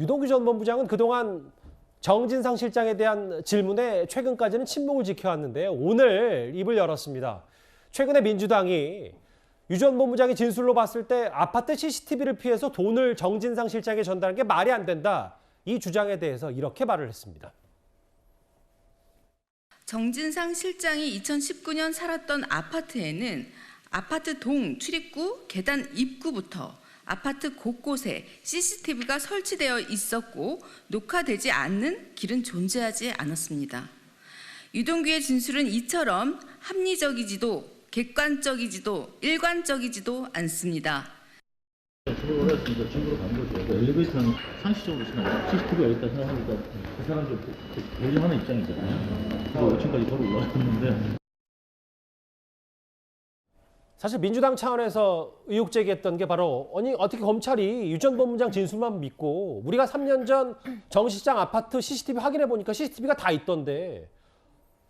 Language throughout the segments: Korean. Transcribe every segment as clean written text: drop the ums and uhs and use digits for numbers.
유동규 전 본부장은 그동안 정진상 실장에 대한 질문에 최근까지는 침묵을 지켜왔는데요. 오늘 입을 열었습니다. 최근에 민주당이 유 전 본부장이 진술로 봤을 때 아파트 CCTV를 피해서 돈을 정진상 실장에 전달한 게 말이 안 된다. 이 주장에 대해서 이렇게 말을 했습니다. 정진상 실장이 2019년 살았던 아파트에는 아파트 동 출입구, 계단 입구부터 아파트 곳곳에 CCTV가 설치되어 있었고 녹화되지 않는 길은 존재하지 않았습니다. 유동규의 진술은 이처럼 합리적이지도 객관적이지도 일관적이지도 않습니다. 주로 어렸으니까 집으로 간 거죠. 엘리베이터는 상식적으로 생각하면 CCTV가 있다 생각하니까 그 사람도 배려하는 입장이잖아요. 5층까지 걸어 올라갔는데. 사실 민주당 차원에서 의혹 제기했던 게 바로 아니 어떻게 검찰이 유 전 본부장 진술만 믿고 우리가 3년 전 정 실장 아파트 CCTV 확인해 보니까 CCTV가 다 있던데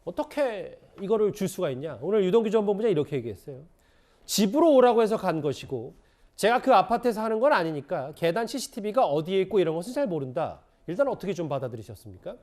어떻게 이거를 줄 수가 있냐. 오늘 유동규 전 본부장이 이렇게 얘기했어요. 집으로 오라고 해서 간 것이고 제가 그 아파트에서 하는 건 아니니까 계단 CCTV가 어디에 있고 이런 것은 잘 모른다. 일단 어떻게 좀 받아들이셨습니까?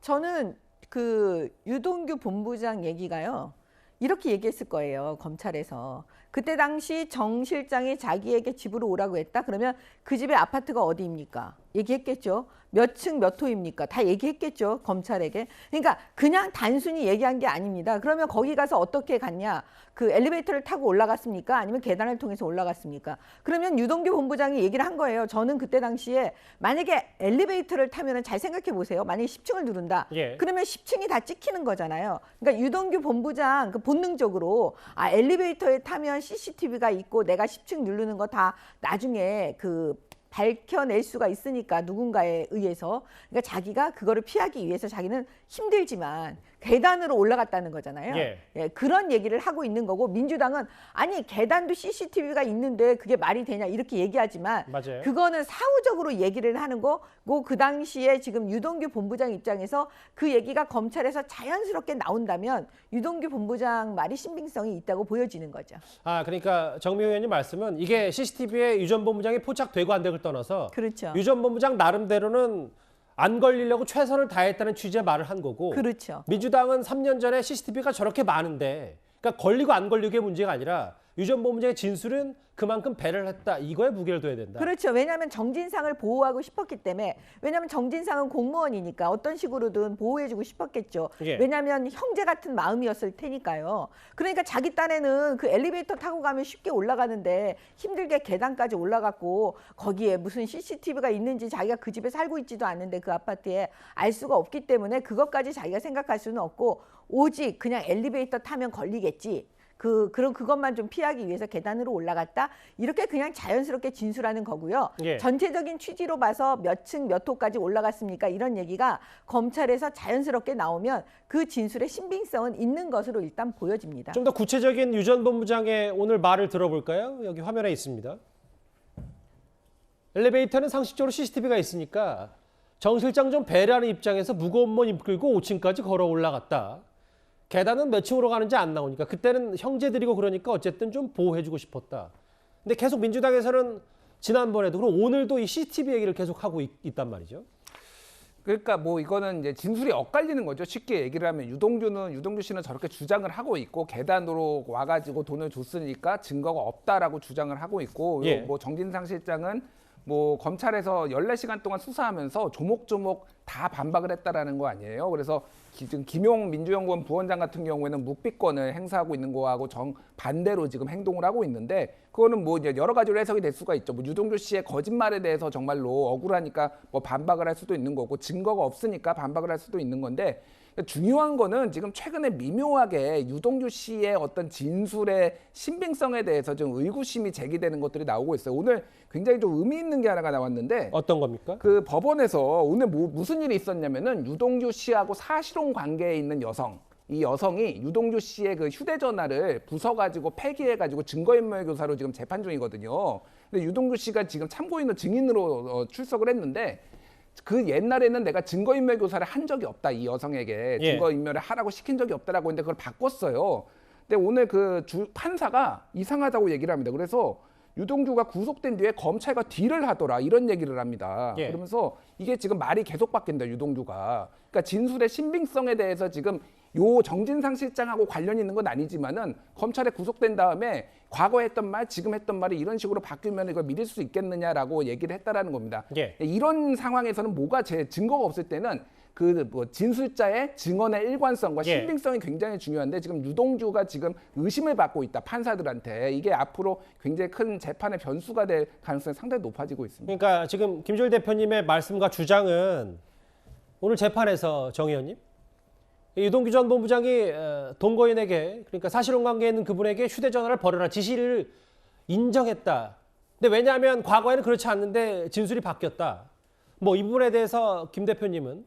저는 그 유동규 본부장 얘기가요. 이렇게 얘기했을 거예요. 검찰에서. 그때 당시 정 실장이 자기에게 집으로 오라고 했다. 그러면 그 집의 아파트가 어디입니까? 얘기했겠죠. 몇 층 몇 호입니까? 다 얘기했겠죠. 검찰에게. 그러니까 그냥 단순히 얘기한 게 아닙니다. 그러면 거기 가서 어떻게 갔냐? 그 엘리베이터를 타고 올라갔습니까? 아니면 계단을 통해서 올라갔습니까? 그러면 유동규 본부장이 얘기를 한 거예요. 저는 그때 당시에 만약에 엘리베이터를 타면 잘 생각해 보세요. 만약에 10층을 누른다. 예. 그러면 10층이 다 찍히는 거잖아요. 그러니까 유동규 본부장 그 본능적으로 엘리베이터에 타면 CCTV가 있고 내가 10층 누르는 거 다 나중에 그 밝혀낼 수가 있으니까 누군가에 의해서 그러니까 자기가 그거를 피하기 위해서 자기는 힘들지만 계단으로 올라갔다는 거잖아요. 예. 그런 얘기를 하고 있는 거고 민주당은 아니 계단도 CCTV가 있는데 그게 말이 되냐 이렇게 얘기하지만 맞아요. 그거는 사후적으로 얘기를 하는 거고 그 당시에 지금 유동규 본부장 입장에서 그 얘기가 검찰에서 자연스럽게 나온다면 유동규 본부장 말이 신빙성이 있다고 보여지는 거죠. 그러니까 정미호 의원님 말씀은 이게 CCTV에 유 전 본부장이 포착되고 안 되고를 떠나서 그렇죠. 유 전 본부장 나름대로는 안 걸리려고 최선을 다했다는 취지의 말을 한 거고 그렇죠. 민주당은 3년 전에 CCTV가 저렇게 많은데 그러니까 걸리고 안 걸리고의 문제가 아니라 유 전 본부장의 진술은 그만큼 배를 했다. 이거에 무게를 둬야 된다. 그렇죠. 왜냐하면 정진상을 보호하고 싶었기 때문에 왜냐하면 정진상은 공무원이니까 어떤 식으로든 보호해주고 싶었겠죠. 예. 왜냐하면 형제 같은 마음이었을 테니까요. 그러니까 자기 딴에는 그 엘리베이터 타고 가면 쉽게 올라가는데 힘들게 계단까지 올라갔고 거기에 무슨 CCTV가 있는지 자기가 그 집에 살고 있지도 않는데 그 아파트에 알 수가 없기 때문에 그것까지 자기가 생각할 수는 없고 오직 그냥 엘리베이터 타면 걸리겠지. 그럼 그것만 좀 피하기 위해서 계단으로 올라갔다 이렇게 그냥 자연스럽게 진술하는 거고요. 예. 전체적인 취지로 봐서 몇 층 몇 호까지 올라갔습니까? 이런 얘기가 검찰에서 자연스럽게 나오면 그 진술의 신빙성은 있는 것으로 일단 보여집니다. 좀 더 구체적인 유 전 본부장의 오늘 말을 들어볼까요? 여기 화면에 있습니다. 엘리베이터는 상식적으로 CCTV가 있으니까 정 실장 좀 배려하는 입장에서 무거운 몸 이끌고 5층까지 걸어 올라갔다. 계단은 몇 층으로 가는지 안 나오니까 그때는 형제들이고 그러니까 어쨌든 좀 보호해주고 싶었다. 근데 계속 민주당에서는 지난번에도 그리고 오늘도 이 CCTV 얘기를 계속 하고 있단 말이죠. 그러니까 뭐 이거는 이제 진술이 엇갈리는 거죠. 쉽게 얘기를 하면 유동규 씨는 저렇게 주장을 하고 있고 계단으로 와가지고 돈을 줬으니까 증거가 없다라고 주장을 하고 있고 예. 뭐 정진상 실장은 뭐 검찰에서 14시간 동안 수사하면서 조목조목 다 반박을 했다라는 거 아니에요. 그래서 지금 김용 민주연구원 부원장 같은 경우에는 묵비권을 행사하고 있는 거하고 반대로 지금 행동을 하고 있는데 그거는 뭐 이제 여러 가지로 해석이 될 수가 있죠. 뭐 유동규 씨의 거짓말에 대해서 정말로 억울하니까 뭐 반박을 할 수도 있는 거고 증거가 없으니까 반박을 할 수도 있는 건데 중요한 거는 지금 최근에 미묘하게 유동규 씨의 어떤 진술의 신빙성에 대해서 좀 의구심이 제기되는 것들이 나오고 있어요. 오늘 굉장히 좀 의미 있는 게 하나가 나왔는데 어떤 겁니까? 그 법원에서 오늘 무슨 일이 있었냐면은 유동규 씨하고 사실혼 관계에 있는 여성, 이 여성이 유동규 씨의 그 휴대전화를 부숴가지고 폐기해가지고 증거인멸교사로 지금 재판 중이거든요. 근데 유동규 씨가 지금 참고인으로 증인으로 출석을 했는데 그 옛날에는 내가 증거인멸 교사를 한 적이 없다. 이 여성에게 예. 증거인멸을 하라고 시킨 적이 없다라고 했는데 그걸 바꿨어요. 근데 오늘 그 판사가 이상하다고 얘기를 합니다. 그래서 유동규가 구속된 뒤에 검찰과 딜을 하더라 이런 얘기를 합니다. 예. 그러면서 이게 지금 말이 계속 바뀐다 유동규가. 그러니까 진술의 신빙성에 대해서 지금 요 정진상 실장하고 관련이 있는 건 아니지만은 검찰에 구속된 다음에 과거에 했던 말, 지금 했던 말이 이런 식으로 바뀌면 이걸 믿을 수 있겠느냐라고 얘기를 했다라는 겁니다. 예. 이런 상황에서는 뭐가 제 증거가 없을 때는 그 뭐 진술자의 증언의 일관성과 예. 신빙성이 굉장히 중요한데 지금 유동규가 지금 의심을 받고 있다 판사들한테. 이게 앞으로 굉장히 큰 재판의 변수가 될 가능성이 상당히 높아지고 있습니다. 그러니까 지금 김주일 대표님의 말씀과 주장은 오늘 재판에서 정 의원님 유동규 전 본부장이 동거인에게 그러니까 사실혼 관계에 있는 그분에게 휴대전화를 버려라 지시를 인정했다. 근데 왜냐하면 과거에는 그렇지 않는데 진술이 바뀌었다. 뭐 이 부분에 대해서 김 대표님은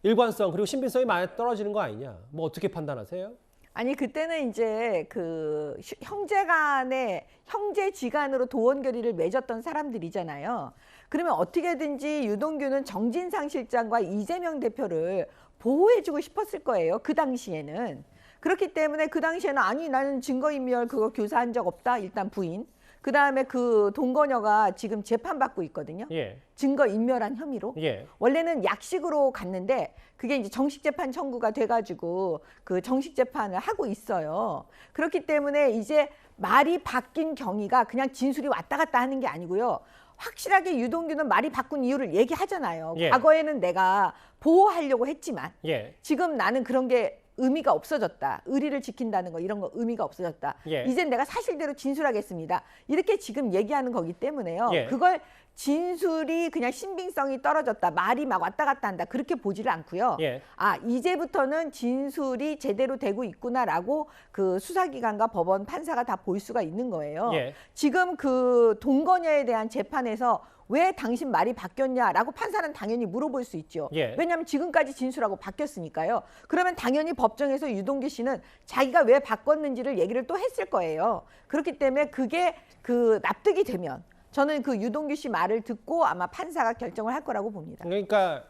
일관성 그리고 신빙성이 많이 떨어지는 거 아니냐. 뭐 어떻게 판단하세요? 아니 그때는 이제 그 형제간의 형제지간으로 도원 결의를 맺었던 사람들이잖아요. 그러면 어떻게든지 유동규는 정진상 실장과 이재명 대표를 보호해주고 싶었을 거예요. 그 당시에는. 그렇기 때문에 그 당시에는 아니 나는 증거인멸 그거 교사한 적 없다. 일단 부인. 그다음에 그 동거녀가 지금 재판받고 있거든요. 예. 증거인멸한 혐의로. 예. 원래는 약식으로 갔는데 그게 이제 정식 재판 청구가 돼가지고 그 정식 재판을 하고 있어요. 그렇기 때문에 이제 말이 바뀐 경위가 그냥 진술이 왔다 갔다 하는 게 아니고요. 확실하게 유동규는 말이 바꾼 이유를 얘기하잖아요. 예. 과거에는 내가 보호하려고 했지만 예. 지금 나는 그런 게 의미가 없어졌다. 의리를 지킨다는 거 이런 거 의미가 없어졌다. 예. 이젠 내가 사실대로 진술하겠습니다. 이렇게 지금 얘기하는 거기 때문에요. 예. 그걸 진술이 그냥 신빙성이 떨어졌다. 말이 막 왔다 갔다 한다. 그렇게 보지를 않고요. 예. 아 이제부터는 진술이 제대로 되고 있구나라고 그 수사기관과 법원 판사가 다 볼 수가 있는 거예요. 예. 지금 그 동거녀에 대한 재판에서 왜 당신 말이 바뀌었냐라고 판사는 당연히 물어볼 수 있죠. 예. 왜냐하면 지금까지 진술하고 바뀌었으니까요. 그러면 당연히 법정에서 유동규 씨는 자기가 왜 바꿨는지를 얘기를 또 했을 거예요. 그렇기 때문에 그게 그 납득이 되면 저는 그 유동규 씨 말을 듣고 아마 판사가 결정을 할 거라고 봅니다. 그러니까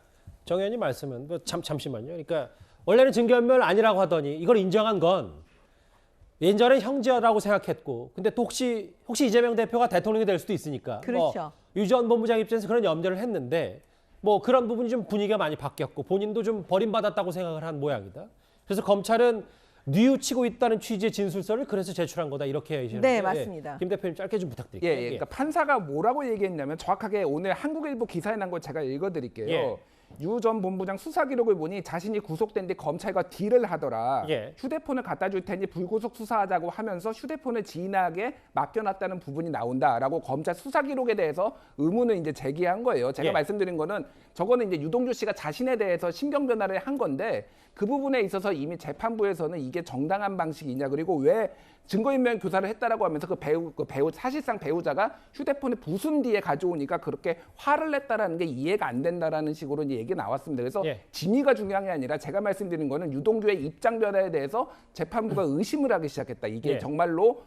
정 의원님 말씀은 뭐 잠시만요. 그러니까 원래는 증거인멸 아니라고 하더니 이걸 인정한 건 예전에 형제라고 생각했고 근데 또 혹시 이재명 대표가 대통령이 될 수도 있으니까 그렇죠. 유 전 본부장 입장에서 그런 염려를 했는데 뭐 그런 부분이 좀 분위기가 많이 바뀌었고 본인도 좀 버림받았다고 생각을 한 모양이다. 그래서 검찰은 뉘우치고 있다는 취지의 진술서를 그래서 제출한 거다 이렇게 얘기하는데 네, 맞습니다. 김 대표님 짧게 좀 부탁드릴게요. 예, 그러니까 판사가 뭐라고 얘기했냐면 정확하게 오늘 한국일보 기사에 난 걸 제가 읽어드릴게요. 예. 유 전 본부장 수사 기록을 보니 자신이 구속된 뒤 검찰과 딜을 하더라. 예. 휴대폰을 갖다 줄 테니 불구속 수사하자고 하면서 휴대폰을 지인에게 맡겨놨다는 부분이 나온다라고 검찰 수사 기록에 대해서 의문을 이제 제기한 거예요. 제가 예. 말씀드린 거는 저거는 이제 유동규 씨가 자신에 대해서 신경 변화를 한 건데 그 부분에 있어서 이미 재판부에서는 이게 정당한 방식이냐 그리고 왜 증거인멸 교사를 했다라고 하면서 그 배우 사실상 배우자가 휴대폰을 부순 뒤에 가져오니까 그렇게 화를 냈다라는 게 이해가 안 된다라는 식으로 이제 얘기가 나왔습니다. 그래서 예. 진위가 중요한 게 아니라 제가 말씀드린 거는 유동규의 입장 변화에 대해서 재판부가 의심을 하기 시작했다. 이게 예. 정말로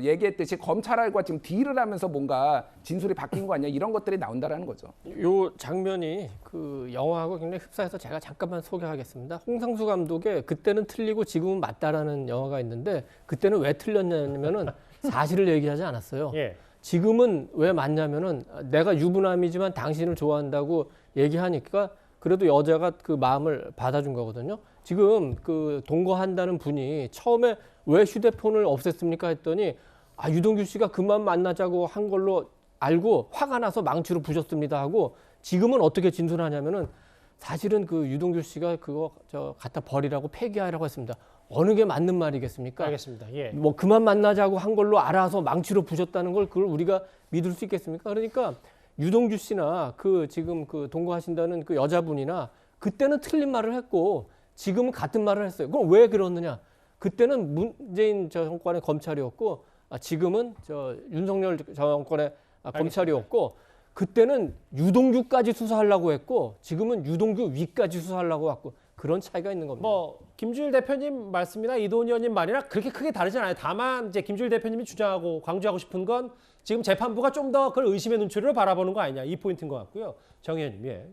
얘기했듯이 검찰과 지금 딜을 하면서 뭔가 진술이 바뀐 거 아니야 이런 것들이 나온다라는 거죠. 요 장면이 그 영화하고 굉장히 흡사해서 제가 잠깐만 소개하겠습니다. 홍상수 감독의 그때는 틀리고 지금은 맞다라는 영화가 있는데 그때는 왜 틀렸냐면은 사실을 얘기하지 않았어요. 예. 지금은 왜 맞냐면은 내가 유부남이지만 당신을 좋아한다고 얘기하니까 그래도 여자가 그 마음을 받아준 거거든요. 지금 그 동거한다는 분이 처음에 왜 휴대폰을 없앴습니까 했더니 아 유동규 씨가 그만 만나자고 한 걸로 알고 화가 나서 망치로 부셨습니다 하고 지금은 어떻게 진술하냐면은 사실은 그 유동규 씨가 그거 저 갖다 버리라고 폐기하라고 했습니다. 어느 게 맞는 말이겠습니까? 알겠습니다. 예. 뭐 그만 만나자고 한 걸로 알아서 망치로 부셨다는 걸 그걸 우리가 믿을 수 있겠습니까? 그러니까 유동규 씨나 그 지금 그 동거하신다는 그 여자분이나 그때는 틀린 말을 했고 지금은 같은 말을 했어요. 그럼 왜 그러느냐? 그때는 문재인 정권의 검찰이었고 지금은 저 윤석열 정권의 검찰이었고 그때는 유동규까지 수사하려고 했고 지금은 유동규 위까지 수사하려고 했고 그런 차이가 있는 겁니다. 뭐 김주일 대표님 말씀이나 이도훈 의원님 말이나 그렇게 크게 다르지 않아요. 다만 이제 김주일 대표님이 주장하고 강조하고 싶은 건 지금 재판부가 좀 더 그걸 의심의 눈초리로 바라보는 거 아니냐 이 포인트인 것 같고요. 정 의원님. 예.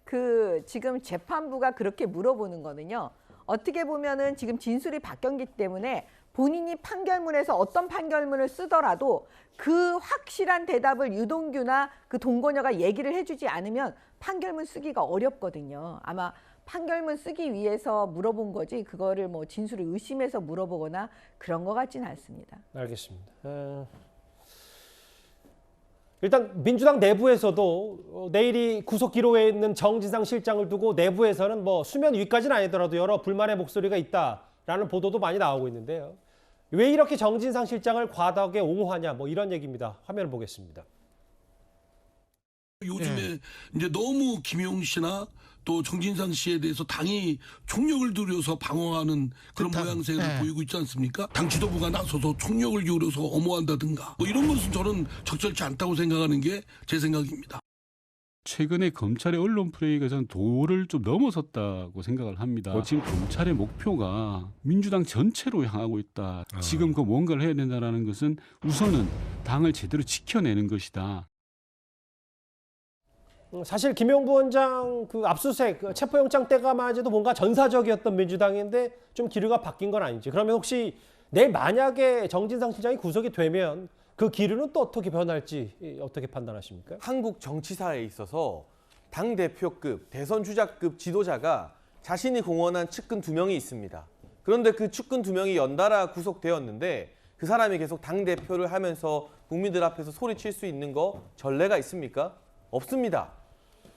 그 지금 재판부가 그렇게 물어보는 거는요. 어떻게 보면은 지금 진술이 바뀌었기 때문에 본인이 판결문에서 어떤 판결문을 쓰더라도 그 확실한 대답을 유동규나 그 동거녀가 얘기를 해주지 않으면 판결문 쓰기가 어렵거든요. 아마 판결문 쓰기 위해서 물어본 거지 그거를 뭐 진술을 의심해서 물어보거나 그런 것 같지는 않습니다. 알겠습니다. 일단 민주당 내부에서도 내일이 구속 기로에 있는 정진상 실장을 두고 내부에서는 뭐 수면 위까지는 아니더라도 여러 불만의 목소리가 있다라는 보도도 많이 나오고 있는데요. 왜 이렇게 정진상 실장을 과다하게 옹호하냐 뭐 이런 얘기입니다. 화면을 보겠습니다. 요즘에 이제 너무 김용 씨나 또 정진상 씨에 대해서 당이 총력을 들여서 방어하는 그런 모양새를 보이고 있지 않습니까? 당 지도부가 나서서 총력을 기울여서 엄호한다든가 뭐 이런 것은 저는 적절치 않다고 생각하는 게 제 생각입니다. 최근에 검찰의 언론 플레이가 저는 도를 좀 넘어섰다고 생각을 합니다. 지금 검찰의 목표가 민주당 전체로 향하고 있다. 지금 그 뭔가를 해야 된다는 것은 우선은 당을 제대로 지켜내는 것이다. 사실 김용 부원장 그 압수수색 그 체포영장 때가만 해도 뭔가 전사적이었던 민주당인데 좀 기류가 바뀐 건 아닌지. 그러면 혹시 내일 만약에 정진상 실장이 구속이 되면 그 기류는 또 어떻게 변할지 어떻게 판단하십니까? 한국 정치사에 있어서 당대표급, 대선 주자급 지도자가 자신이 공언한 측근 2명이 있습니다. 그런데 그 측근 2명이 연달아 구속되었는데 그 사람이 계속 당대표를 하면서 국민들 앞에서 소리칠 수 있는 거 전례가 있습니까? 없습니다.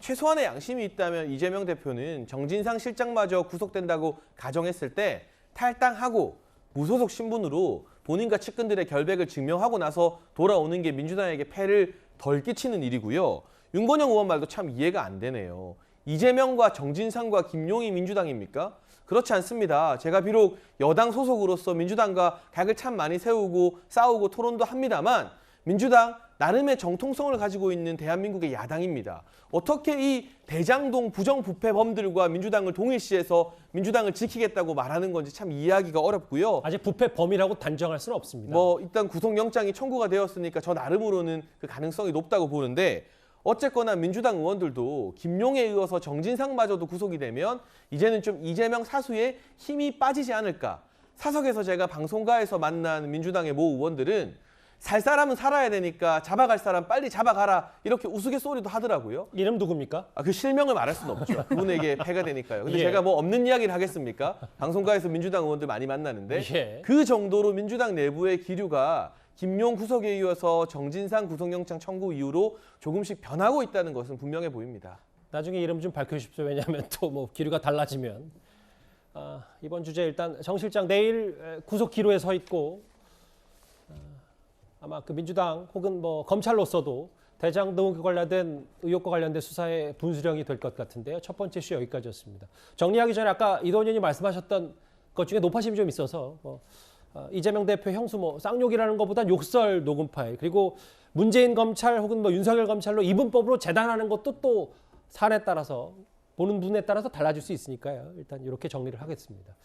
최소한의 양심이 있다면 이재명 대표는 정진상 실장마저 구속된다고 가정했을 때 탈당하고 무소속 신분으로 본인과 측근들의 결백을 증명하고 나서 돌아오는 게 민주당에게 폐를 덜 끼치는 일이고요. 윤건영 의원 말도 참 이해가 안 되네요. 이재명과 정진상과 김용이 민주당입니까? 그렇지 않습니다. 제가 비록 여당 소속으로서 민주당과 각을 참 많이 세우고 싸우고 토론도 합니다만 민주당 나름의 정통성을 가지고 있는 대한민국의 야당입니다. 어떻게 이 대장동 부정부패범들과 민주당을 동일시해서 민주당을 지키겠다고 말하는 건지 참 이해하기가 어렵고요. 아직 부패 범이라고 단정할 수는 없습니다. 뭐 일단 구속영장이 청구가 되었으니까 저 나름으로는 그 가능성이 높다고 보는데 어쨌거나 민주당 의원들도 김용에 이어서 정진상마저도 구속이 되면 이제는 좀 이재명 사수에 힘이 빠지지 않을까. 사석에서 제가 방송가에서 만난 민주당의 모 의원들은 살 사람은 살아야 되니까 잡아갈 사람 빨리 잡아가라 이렇게 우스갯소리도 하더라고요. 이름 누굽니까? 그 실명을 말할 수는 없죠. 그분에게 폐가 되니까요. 근데 예. 제가 뭐 없는 이야기를 하겠습니까? 방송가에서 민주당 의원들 많이 만나는데 예. 그 정도로 민주당 내부의 기류가 김용 구속에 이어서 정진상 구속영장 청구 이후로 조금씩 변하고 있다는 것은 분명해 보입니다. 나중에 이름 좀 밝혀주십시오. 왜냐하면 또 뭐 기류가 달라지면. 이번 주제 일단 정 실장 내일 구속 기로에 서 있고 아마 그 민주당 혹은 뭐 검찰로서도 대장동 관련된 의혹과 관련된 수사에 분수령이 될 것 같은데요. 첫 번째 이슈 여기까지였습니다. 정리하기 전에 아까 이도원 의원이 말씀하셨던 것 중에 노파심이 좀 있어서 이재명 대표 형수 뭐 쌍욕이라는 것보단 욕설 녹음 파일 그리고 문재인 검찰 혹은 뭐 윤석열 검찰로 이분법으로 재단하는 것도 또 사안에 따라서 보는 분에 따라서 달라질 수 있으니까요. 일단 이렇게 정리를 하겠습니다.